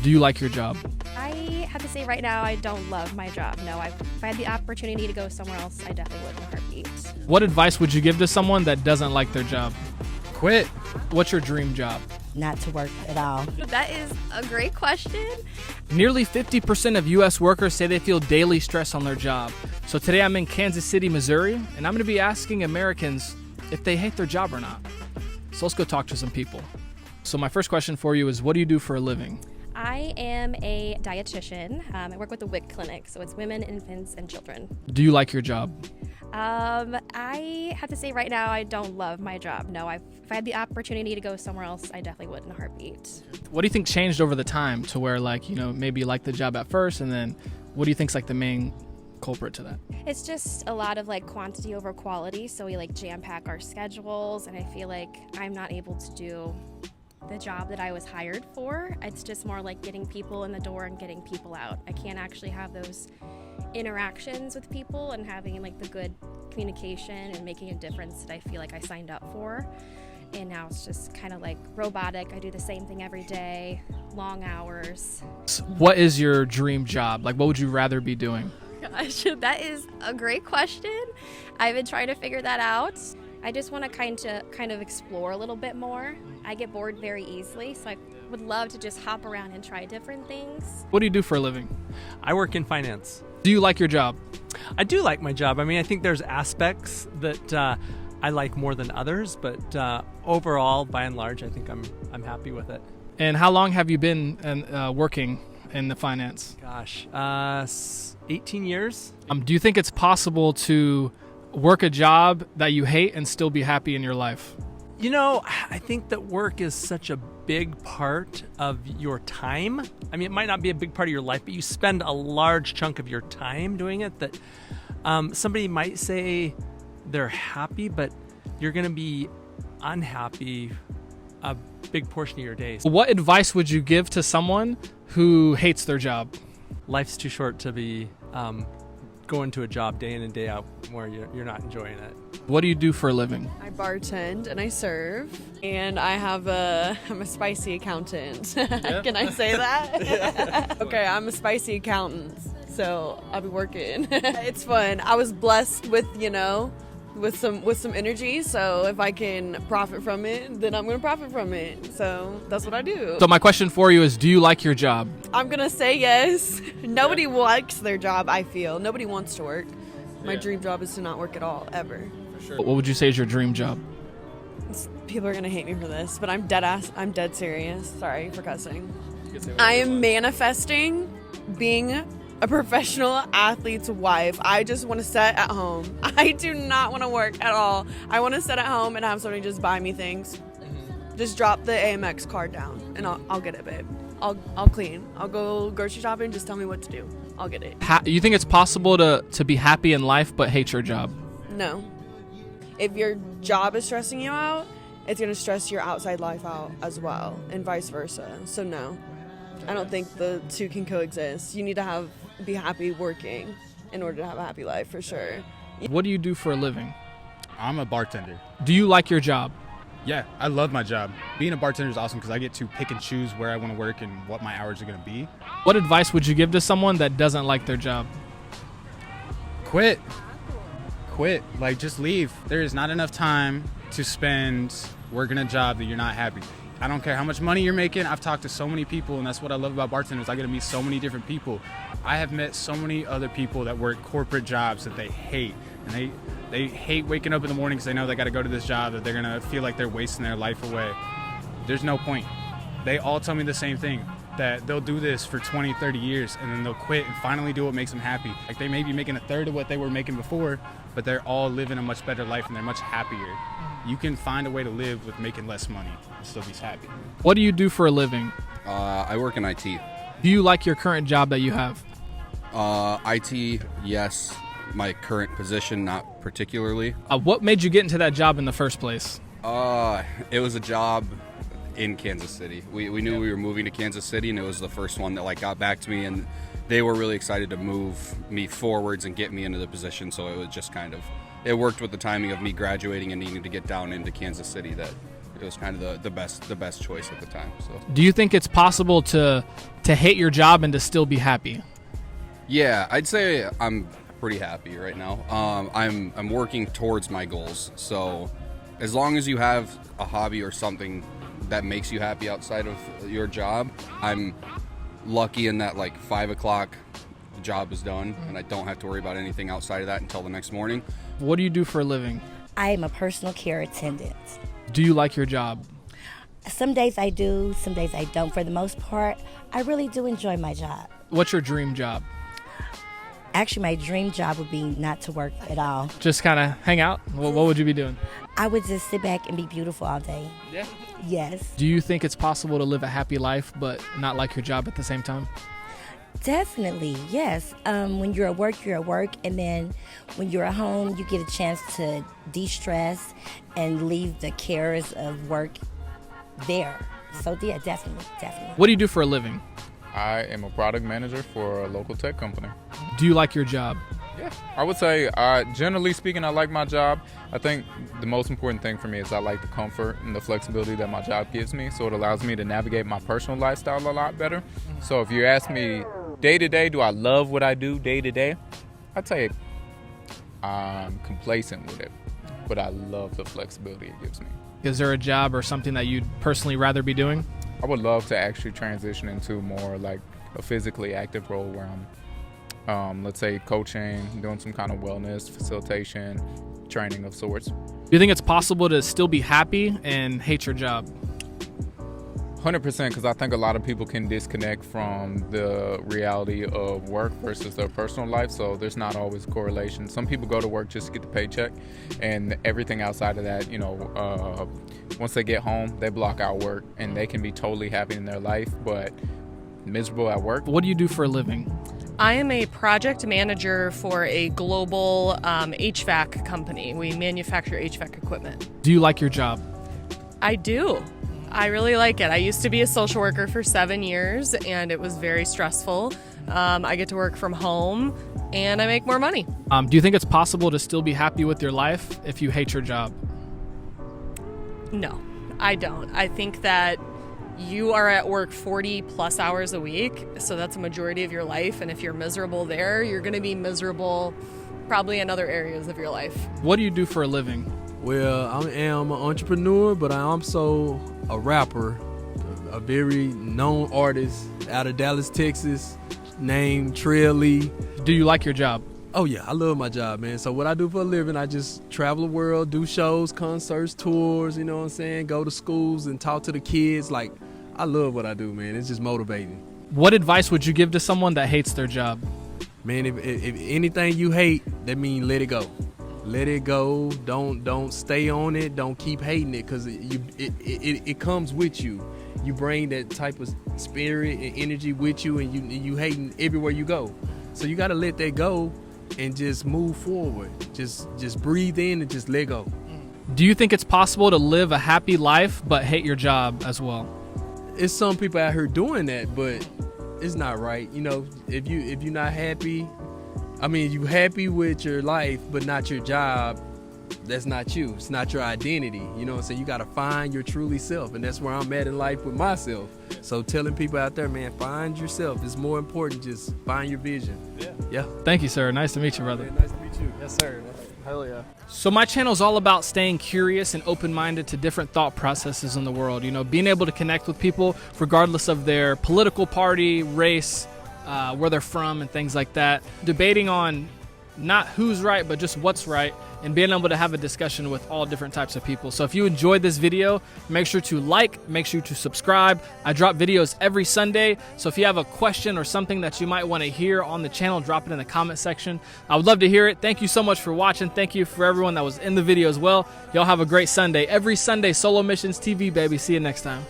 Do you like your job? I have to say right now, I don't love my job. No, if I had the opportunity to go somewhere else, I definitely would in a heartbeat. What advice would you give to someone that doesn't like their job? Quit. What's your dream job? Not to work at all. That is a great question. Nearly 50% of U.S. workers say they feel daily stress on their job. So today I'm in Kansas City, Missouri, and I'm going to be asking Americans if they hate their job or not. So let's go talk to some people. So my first question for you is, what do you do for a living? I am a dietitian. I work with the WIC clinic, so it's women, infants, and children. Do you like your job? I have to say right now, I don't love my job. No, if I had the opportunity to go somewhere else, I definitely would in a heartbeat. What do you think changed over the time to where, like, you know, maybe you liked the job at first, and then what do you think's like the main culprit to that? It's just a lot of like quantity over quality, so we like jam pack our schedules, and I feel like I'm not able to do the job that I was hired for. It's just more like getting people in the door and getting people out. I can't actually have those interactions with people and having like the good communication and making a difference that I feel like I signed up for. And now it's just kind of like robotic. I do the same thing every day, long hours. What is your dream job? Like, what would you rather be doing? Gosh, that is a great question. I've been trying to figure that out. I just want to kind of explore a little bit more. I get bored very easily, so I would love to just hop around and try different things. What do you do for a living? I work in finance. Do you like your job? I do like my job. I mean, I think there's aspects that I like more than others, but overall, by and large, I think I'm happy with it. And how long have you been working in the finance? Gosh, 18 years. Do you think it's possible to work a job that you hate and still be happy in your life? You know, I think that work is such a big part of your time. I mean, it might not be a big part of your life, but you spend a large chunk of your time doing it that somebody might say they're happy, but you're going to be unhappy a big portion of your day. What advice would you give to someone who hates their job? Life's too short to be going to a job day in and day out where you're not enjoying it. What do you do for a living? I bartend and I serve, and I'm a spicy accountant. Yeah. Can I say that? Okay, I'm a spicy accountant, so I'll be working. It's fun. I was blessed with, with some energy, so if I can profit from it, then I'm going to profit from it. So that's what I do. So my question for you is, do you like your job? I'm going to say yes. Nobody likes their job, I feel. Nobody wants to work. My dream job is to not work at all, ever. What would you say is your dream job? People are going to hate me for this, but I'm dead serious. Sorry for cussing. I am manifesting being a professional athlete's wife. I just want to sit at home. I do not want to work at all. I want to sit at home and have somebody just buy me things. Just drop the Amex card down and I'll get it, babe. I'll clean. I'll go grocery shopping. Just tell me what to do. I'll get it. You think it's possible to be happy in life but hate your job? No. If your job is stressing you out, it's going to stress your outside life out as well, and vice versa. So no, I don't think the two can coexist. You need to be happy working in order to have a happy life, for sure. What do you do for a living? I'm a bartender. Do you like your job? Yeah, I love my job. Being a bartender is awesome because I get to pick and choose where I want to work and what my hours are going to be. What advice would you give to someone that doesn't like their job? Quit. Like, just leave. There is not enough time to spend working a job that you're not happy. I don't care how much money you're making. I've talked to so many people, and that's what I love about bartenders. I get to meet so many different people. I have met so many other people that work corporate jobs that they hate. And they hate waking up in the morning because they know they got to go to this job, that they're going to feel like they're wasting their life away. There's no point. They all tell me the same thing, that they'll do this for 20, 30 years, and then they'll quit and finally do what makes them happy. Like, they may be making a third of what they were making before, but they're all living a much better life and they're much happier. You can find a way to live with making less money and still be happy. What do you do for a living? I work in IT. Do you like your current job that you have? IT, yes. My current position, not particularly. What made you get into that job in the first place? It was a job in Kansas City. We knew we were moving to Kansas City, and it was the first one that got back to me, and they were really excited to move me forwards and get me into the position. So it was just it worked with the timing of me graduating and needing to get down into Kansas City, that it was kind of the best choice at the time. So Do you think it's possible to hate your job and to still be happy? yeah, I'd say I'm pretty happy right now. I'm working towards my goals. So as long as you have a hobby or something that makes you happy outside of your job, I'm lucky in that like 5 o'clock the job is done and I don't have to worry about anything outside of that until the next morning. What do you do for a living? I am a personal care attendant. Do you like your job? Some days I do, some days I don't. For the most part, I really do enjoy my job. What's your dream job? Actually, my dream job would be not to work at all. Just kind of hang out? What would you be doing? I would just sit back and be beautiful all day. Yeah. Yes, Do you think it's possible to live a happy life but not like your job at the same time? definitely, yes. When you're at work, and then when you're at home, you get a chance to de-stress and leave the cares of work there. So yeah, definitely. What do you do for a living? I am a product manager for a local tech company. Do you like your job? Yeah, I would say, generally speaking, I like my job. I think the most important thing for me is I like the comfort and the flexibility that my job gives me, so it allows me to navigate my personal lifestyle a lot better. So if you ask me day to day, do I love what I do day to day? I'd say I'm complacent with it, but I love the flexibility it gives me. Is there a job or something that you'd personally rather be doing? I would love to actually transition into more like a physically active role where I'm, let's say, coaching, doing some kind of wellness, facilitation, training of sorts. Do you think it's possible to still be happy and hate your job? 100%, because I think a lot of people can disconnect from the reality of work versus their personal life, so there's not always a correlation. Some people go to work just to get the paycheck, and everything outside of that, once they get home, they block out work, and they can be totally happy in their life, but miserable at work. What do you do for a living? I am a project manager for a global HVAC company. We manufacture HVAC equipment. Do you like your job? I do. I really like it. I used to be a social worker for 7 years, and it was very stressful. I get to work from home, and I make more money. Do you think it's possible to still be happy with your life if you hate your job? No, I don't. I think that you are at work 40 plus hours a week, so that's a majority of your life, and if you're miserable there, you're going to be miserable probably in other areas of your life. What do you do for a living? Well, I am an entrepreneur, but I'm also a rapper, a very known artist out of Dallas, Texas, named Trey Lee. Do you like your job? Oh yeah, I love my job, man. So what I do for a living, I just travel the world, do shows, concerts, tours, you know what I'm saying? Go to schools and talk to the kids. Like, I love what I do, man. It's just motivating. What advice would you give to someone that hates their job? Man, if anything you hate, that means let it go. Let it go. Don't stay on it. Don't keep hating it, because it comes with you. You bring that type of spirit and energy with you, and you hating everywhere you go. So you got to let that go and just move forward. Just breathe in and just let go. Do you think it's possible to live a happy life but hate your job as well? It's some people out here doing that, but it's not right. You know, if you're not happy, I mean, you happy with your life but not your job, that's not you. It's not your identity. You know what I'm saying? You got to find your truly self, and that's where I'm at in life with myself. So telling people out there, man, find yourself. It's more important. Just find your vision. Yeah. Thank you, sir. Nice to meet you, brother. Yeah, nice to meet you. Yes, sir. Hell yeah. So my channel is all about staying curious and open-minded to different thought processes in the world. You know, being able to connect with people regardless of their political party, race, where they're from, and things like that. Debating on not who's right, but just what's right, and being able to have a discussion with all different types of people. So if you enjoyed this video, make sure to like, make sure to subscribe. I drop videos every Sunday, so if you have a question or something that you might want to hear on the channel, drop it in the comment section. I would love to hear it. Thank you so much for watching. Thank you for everyone that was in the video as well. Y'all have a great Sunday. Every Sunday, Solo Missions TV, baby. See you next time.